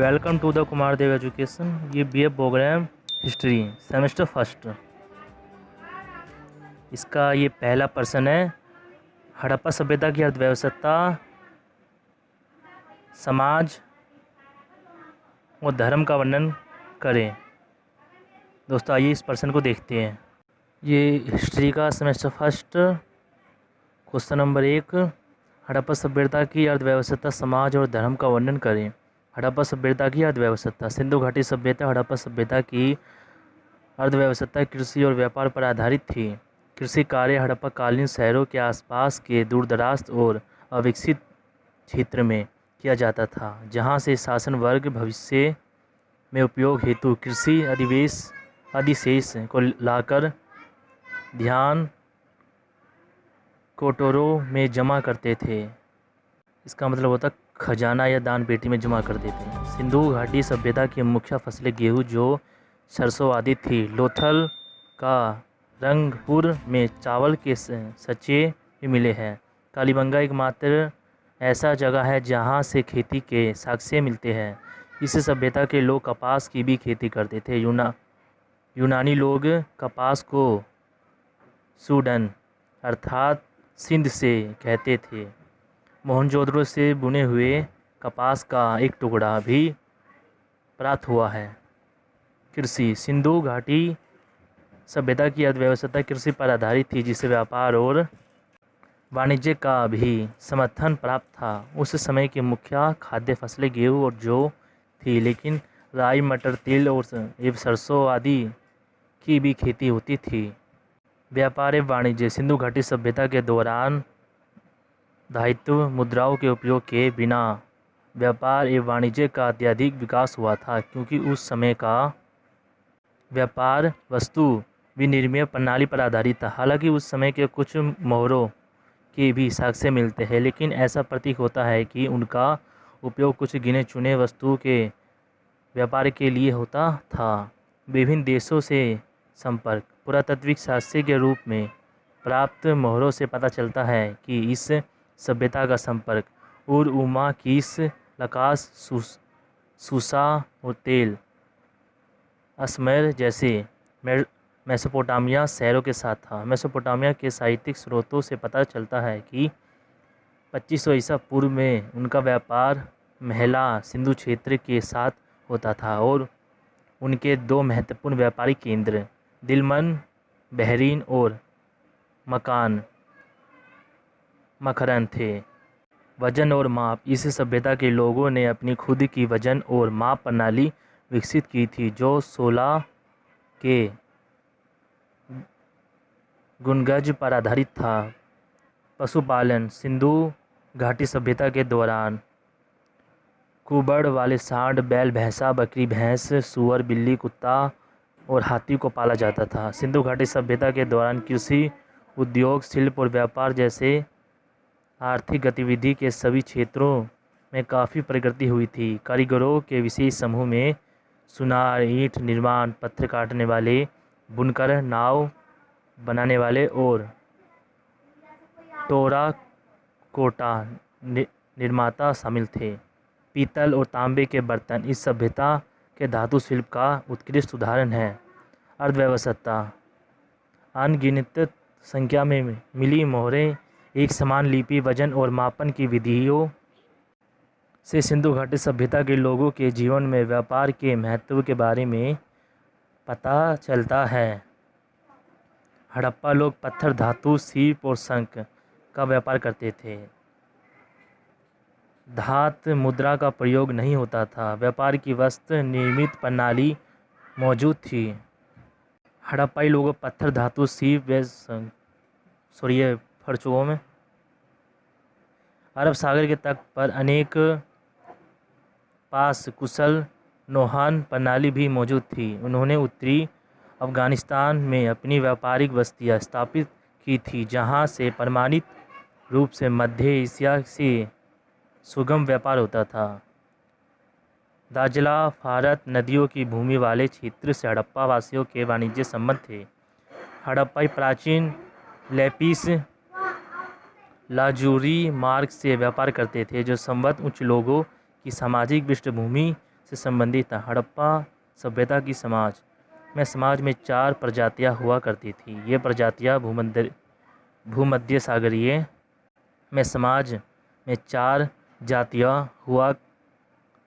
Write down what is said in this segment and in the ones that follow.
Welcome to the Kumar Dev education. ये BA program history semester first, इसका ये पहला पर्सन है। हड़प्पा सभ्यता की अर्थव्यवस्था, समाज और धर्म का वर्णन करें। दोस्तों आइए इस पर्सन को देखते हैं। ये हिस्ट्री का semester first question number 1, Harappa सभ्यता की अर्थव्यवस्था, समाज और धर्म का वर्णन करें। हड़प्पा सभ्यता की अर्थव्यवस्था। सिंधु घाटी सभ्यता हड़प्पा सभ्यता की अर्थव्यवस्था कृषि और व्यापार पर आधारित थी। कृषि कार्य हड़प्पा कालीन शहरों के आसपास के दूरदराज और अविकसित क्षेत्र में किया जाता था, जहां से शासन वर्ग भविष्य में उपयोग हेतु कृषि अधिशेष को लाकर ध्यान कोटरों में जमा करते थे। इसका मतलब होता खजाना या दान पेटी में जमा कर देते। सिंधु घाटी सभ्यता की मुख्य फसलें गेहूँ, जो सरसों आदि थी। लोथल का रंगपुर में चावल के सच्चे भी मिले हैं। कालीबंगा एकमात्र ऐसा जगह है जहां से खेती के साक्ष्य मिलते हैं। इस सभ्यता के लोग कपास की भी खेती करते थे। यूनानी लोग कपास को सूडन अर्थात सिंध से कहते थे। मोहनजोदड़ो से बुने हुए कपास का एक टुकड़ा भी प्राप्त हुआ है। कृषि सिंधु घाटी सभ्यता की अर्थव्यवस्था कृषि पर आधारित थी, जिसे व्यापार और वाणिज्य का भी समर्थन प्राप्त था। उस समय की मुख्य खाद्य फसलें गेहूँ और जौ थी, लेकिन राई, मटर, तिल और सरसों आदि की भी खेती होती थी। व्यापार एवं वाणिज्य सिंधु घाटी सभ्यता के दौरान धातु मुद्राओं के उपयोग के बिना व्यापार एवं वाणिज्य का अत्यधिक विकास हुआ था, क्योंकि उस समय का व्यापार वस्तु विनिमय प्रणाली पर आधारित था। हालांकि उस समय के कुछ मोहरों के भी साक्ष्य मिलते हैं, लेकिन ऐसा प्रतीक होता है कि उनका उपयोग कुछ गिने चुने वस्तुओं के व्यापार के लिए होता था। विभिन्न देशों से संपर्क पुरातात्विक साक्ष्य के रूप में प्राप्त मोहरों से पता चलता है कि इस सभ्यता का संपर्क उमा कीस, लकास, सूसा और तेल असमेर जैसे मेसोपोटामिया शहरों के साथ था। मेसोपोटामिया के साहित्यिक स्रोतों से पता चलता है कि 2500 ईसा पूर्व में उनका व्यापार महिला सिंधु क्षेत्र के साथ होता था और उनके दो महत्वपूर्ण व्यापारिक केंद्र दिलमन बहरीन और मकरन थे। वजन और माप इस सभ्यता के लोगों ने अपनी खुद की वजन और माप प्रणाली विकसित की थी, जो 16 के गुणगज पर आधारित था। पशुपालन सिंधु घाटी सभ्यता के दौरान कुबड़ वाले सांड, बैल, भैंसा, बकरी, भैंस, सूअर, बिल्ली, कुत्ता और हाथी को पाला जाता था। सिंधु घाटी सभ्यता के दौरान कृषि, उद्योग, शिल्प और व्यापार जैसे आर्थिक गतिविधि के सभी क्षेत्रों में काफ़ी प्रगति हुई थी। कारीगरों के विशेष समूह में सुनार, ईंट निर्माण, पत्थर काटने वाले, बुनकर, नाव बनाने वाले और टेराकोटा निर्माता शामिल थे। पीतल और तांबे के बर्तन इस सभ्यता के धातु शिल्प का उत्कृष्ट उदाहरण है। अर्थव्यवस्था अनगिनत संख्या में मिली मोहरें, एक समान लिपि, वजन और मापन की विधियों से सिंधु घाटी सभ्यता के लोगों के जीवन में व्यापार के महत्व के बारे में पता चलता है। हड़प्पा लोग पत्थर, धातु, सीप और शंख का व्यापार करते थे। धातु मुद्रा का प्रयोग नहीं होता था। व्यापार की वस्त्र निर्मित प्रणाली मौजूद थी। हड़प्पाई लोगों पत्थर, धातु, सीप व फर्चुओं में अरब सागर के तट पर अनेक पास कुशल नौहान प्रणाली भी मौजूद थी। उन्होंने उत्तरी अफगानिस्तान में अपनी व्यापारिक बस्तियां स्थापित की थी, जहां से प्रमाणित रूप से मध्य एशिया से सुगम व्यापार होता था। दाजला फारत नदियों की भूमि वाले क्षेत्र से हड़प्पा वासियों के वाणिज्य संबंध थे। हड़प्पाई प्राचीन लेपिस लाजुरी मार्ग से व्यापार करते थे, जो संबद्ध उच्च लोगों की सामाजिक पृष्ठभूमि से संबंधित था। हड़प्पा सभ्यता की समाज में 4 प्रजातियां हुआ करती थी। ये प्रजातियां भूमध्य सागरीय में समाज में 4 जातियां हुआ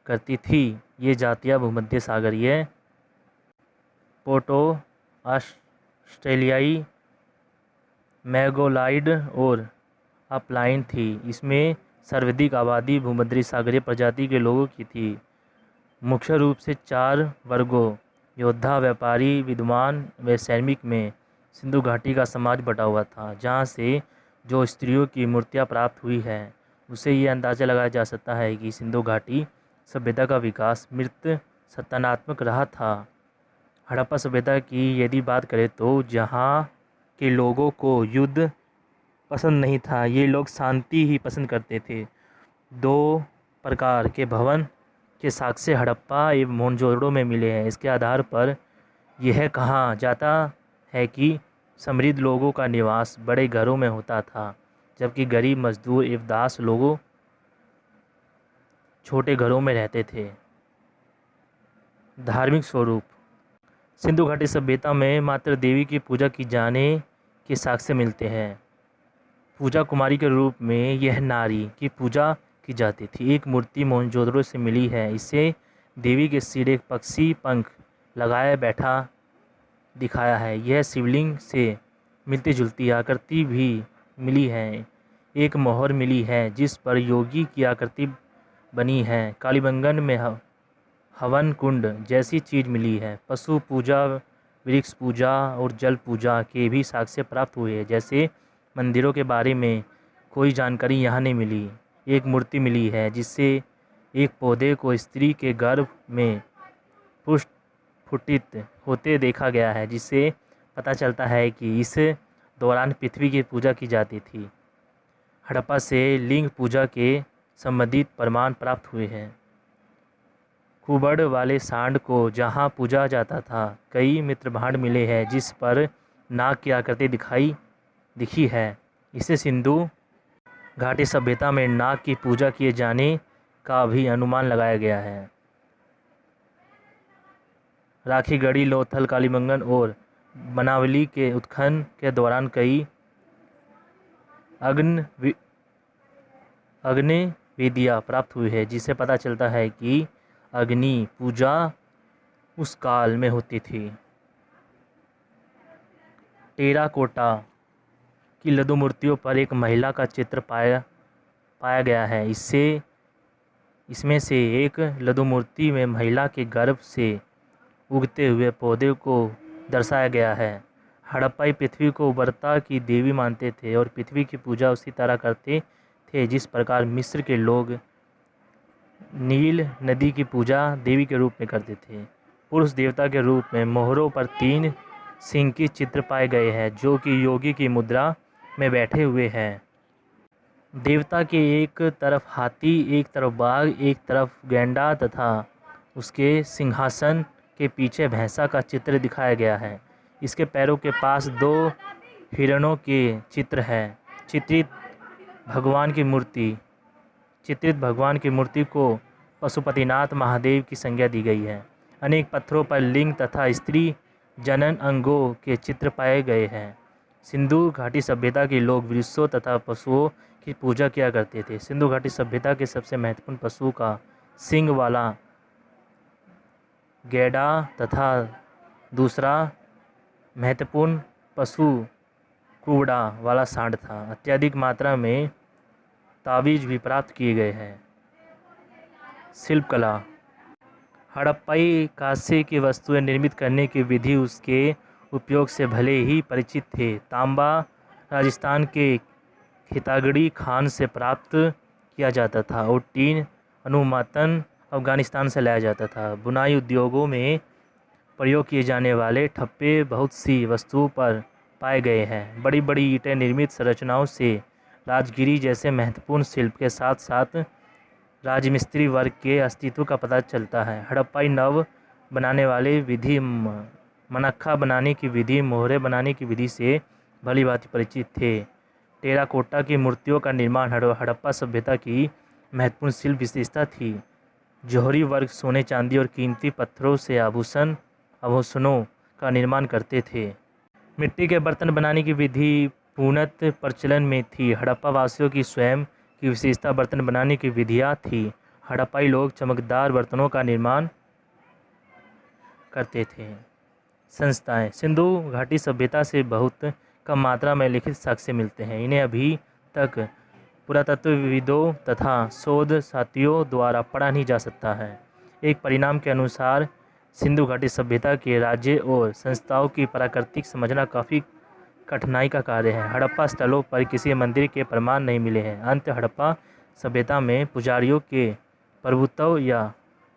करती थी। ये जातियां भूमध्य सागरीय, पोर्टो ऑस्ट्रेलियाई, मैगोलाइड और अपलाइन थी। इसमें सर्वाधिक आबादी भूमध्य सागरीय प्रजाति के लोगों की थी। मुख्य रूप से 4 वर्गों योद्धा, व्यापारी, विद्वान व सैनिक में सिंधु घाटी का समाज बटा हुआ था। जहाँ से जो स्त्रियों की मूर्तियाँ प्राप्त हुई है उससे ये अंदाज़ा लगाया जा सकता है कि सिंधु घाटी सभ्यता का विकास मृत सत्तानात्मक रहा था। हड़प्पा सभ्यता की यदि बात करें तो जहाँ के लोगों को युद्ध पसंद नहीं था, ये लोग शांति ही पसंद करते थे। 2 प्रकार के भवन के साक्ष्य हड़प्पा एवं मोहनजोदड़ो में मिले हैं। इसके आधार पर यह कहा जाता है कि समृद्ध लोगों का निवास बड़े घरों में होता था, जबकि गरीब, मजदूर एवं दास लोगों छोटे घरों में रहते थे। धार्मिक स्वरूप सिंधु घाटी सभ्यता में मात्र देवी की पूजा की जाने के साक्ष्य मिलते हैं। पूजा कुमारी के रूप में यह नारी की पूजा की जाती थी। एक मूर्ति मोहनजोदड़ो से मिली है। इसे देवी के सिर एक पक्षी पंख लगाए बैठा दिखाया है। यह शिवलिंग से मिलती जुलती आकृति भी मिली है। एक मोहर मिली है जिस पर योगी की आकृति बनी है। कालीबंगन में हवन कुंड जैसी चीज़ मिली है। पशु पूजा, वृक्ष पूजा और जल पूजा के भी साक्ष्य प्राप्त हुए हैं। जैसे मंदिरों के बारे में कोई जानकारी यहाँ नहीं मिली। एक मूर्ति मिली है जिससे एक पौधे को स्त्री के गर्भ में पुष्पित होते देखा गया है, जिससे पता चलता है कि इस दौरान पृथ्वी की पूजा की जाती थी। हड़प्पा से लिंग पूजा के संबंधित प्रमाण प्राप्त हुए हैं। कुबड़ वाले सांड को जहाँ पूजा जाता था, कई मित्रभांड मिले हैं जिस पर नाग की आकृति दिखी है। इससे सिंधु घाटी सभ्यता में नाग की पूजा किए जाने का भी अनुमान लगाया गया है। राखीगढ़ी, लोथल, कालीबंगन और बनावली के उत्खनन के दौरान कई अग्नि विधियाँ प्राप्त हुई है, जिससे पता चलता है कि अग्नि पूजा उस काल में होती थी। टेराकोटा की लघु मूर्तियों पर एक महिला का चित्र पाया गया है। इसमें से एक लघु मूर्ति में महिला के गर्भ से उगते हुए पौधे को दर्शाया गया है। हड़प्पाई पृथ्वी को उर्वरता की देवी मानते थे और पृथ्वी की पूजा उसी तरह करते थे जिस प्रकार मिस्र के लोग नील नदी की पूजा देवी के रूप में करते थे। पुरुष देवता के रूप में मोहरों पर 3 सिंह के चित्र पाए गए हैं, जो कि योगी की मुद्रा में बैठे हुए हैं। देवता के एक तरफ हाथी, एक तरफ बाघ, एक तरफ गैंडा तथा उसके सिंहासन के पीछे भैंसा का चित्र दिखाया गया है। इसके पैरों के पास 2 हिरणों के चित्र हैं। चित्रित भगवान की मूर्ति को पशुपतिनाथ महादेव की संज्ञा दी गई है। अनेक पत्थरों पर लिंग तथा स्त्री जनन अंगों के चित्र पाए गए हैं। सिंधु घाटी सभ्यता के लोग वृक्षों तथा पशुओं की पूजा किया करते थे। सिंधु घाटी सभ्यता के सबसे महत्वपूर्ण पशु का सींग वाला गैंडा तथा दूसरा महत्वपूर्ण पशु कुबड़ा वाला सांड था। अत्यधिक मात्रा में ताबीज भी प्राप्त किए गए हैं। शिल्पकला हड़प्पाई कांसे की वस्तुएं निर्मित करने की विधि उसके उपयोग से भले ही परिचित थे। तांबा राजस्थान के खितागड़ी खान से प्राप्त किया जाता था और टीन अनुमातन अफगानिस्तान से लाया जाता था। बुनाई उद्योगों में प्रयोग किए जाने वाले ठप्पे बहुत सी वस्तुओं पर पाए गए हैं। बड़ी बड़ी ईंटें निर्मित संरचनाओं से राजगिरी जैसे महत्वपूर्ण शिल्प के साथ साथ राजमिस्त्री वर्ग के अस्तित्व का पता चलता है। हड़प्पाई नव बनाने वाले विधि, मनक्खा बनाने की विधि, मोहरे बनाने की विधि से भली भांति परिचित थे। टेराकोटा की मूर्तियों का निर्माण हड़प्पा सभ्यता की महत्वपूर्ण शिल्प विशेषता थी। जौहरी वर्ग सोने चांदी और कीमती पत्थरों से आभूषणों का निर्माण करते थे। मिट्टी के बर्तन बनाने की विधि पूर्णतः प्रचलन में थी। हड़प्पा वासियों की स्वयं की विशेषता बर्तन बनाने की विधियाँ थी। हड़प्पाई लोग चमकदार बर्तनों का निर्माण करते थे। संस्थाएं सिंधु घाटी सभ्यता से बहुत कम मात्रा में लिखित साक्ष्य मिलते हैं। इन्हें अभी तक पुरातत्वविदों तथा शोध साथियों द्वारा पढ़ा नहीं जा सकता है। एक परिणाम के अनुसार सिंधु घाटी सभ्यता के राज्य और संस्थाओं की प्रकृति समझना काफ़ी कठिनाई का कार्य है। हड़प्पा स्थलों पर किसी मंदिर के प्रमाण नहीं मिले हैं। अंत हड़प्पा सभ्यता में पुजारियों के प्रभुत्व या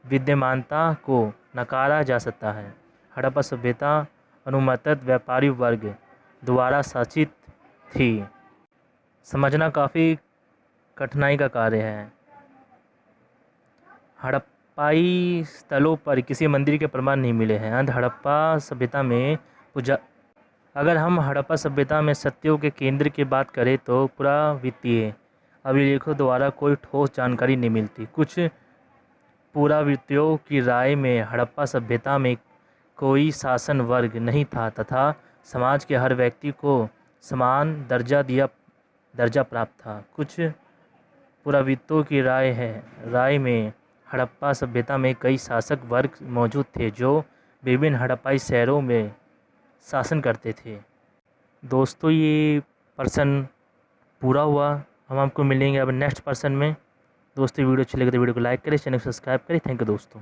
विद्यमानता को नकारा जा सकता है। हड़प्पा सभ्यता अनुमतत व्यापारी वर्ग द्वारा शासित थी। समझना काफ़ी कठिनाई का कार्य है। हड़प्पाई स्थलों पर किसी मंदिर के प्रमाण नहीं मिले हैं। अंत हड़प्पा सभ्यता में अगर हम हड़प्पा सभ्यता में सत्यों के केंद्र की बात करें तो पुरावित्तीय अभिलेखों द्वारा कोई ठोस जानकारी नहीं मिलती। कुछ पुरावित्तियों की राय में हड़प्पा सभ्यता में कोई शासन वर्ग नहीं था तथा समाज के हर व्यक्ति को समान दर्जा प्राप्त था। कुछ पुरावित्तों की राय में हड़प्पा सभ्यता में कई शासक वर्ग मौजूद थे जो विभिन्न हड़प्पाई शहरों में शासन करते थे। दोस्तों ये पर्सन पूरा हुआ। हम आपको मिलेंगे अब नेक्स्ट पर्सन में। दोस्तों वीडियो अच्छी लगे तो वीडियो को लाइक करें, चैनल को सब्सक्राइब करें। थैंक यू दोस्तों।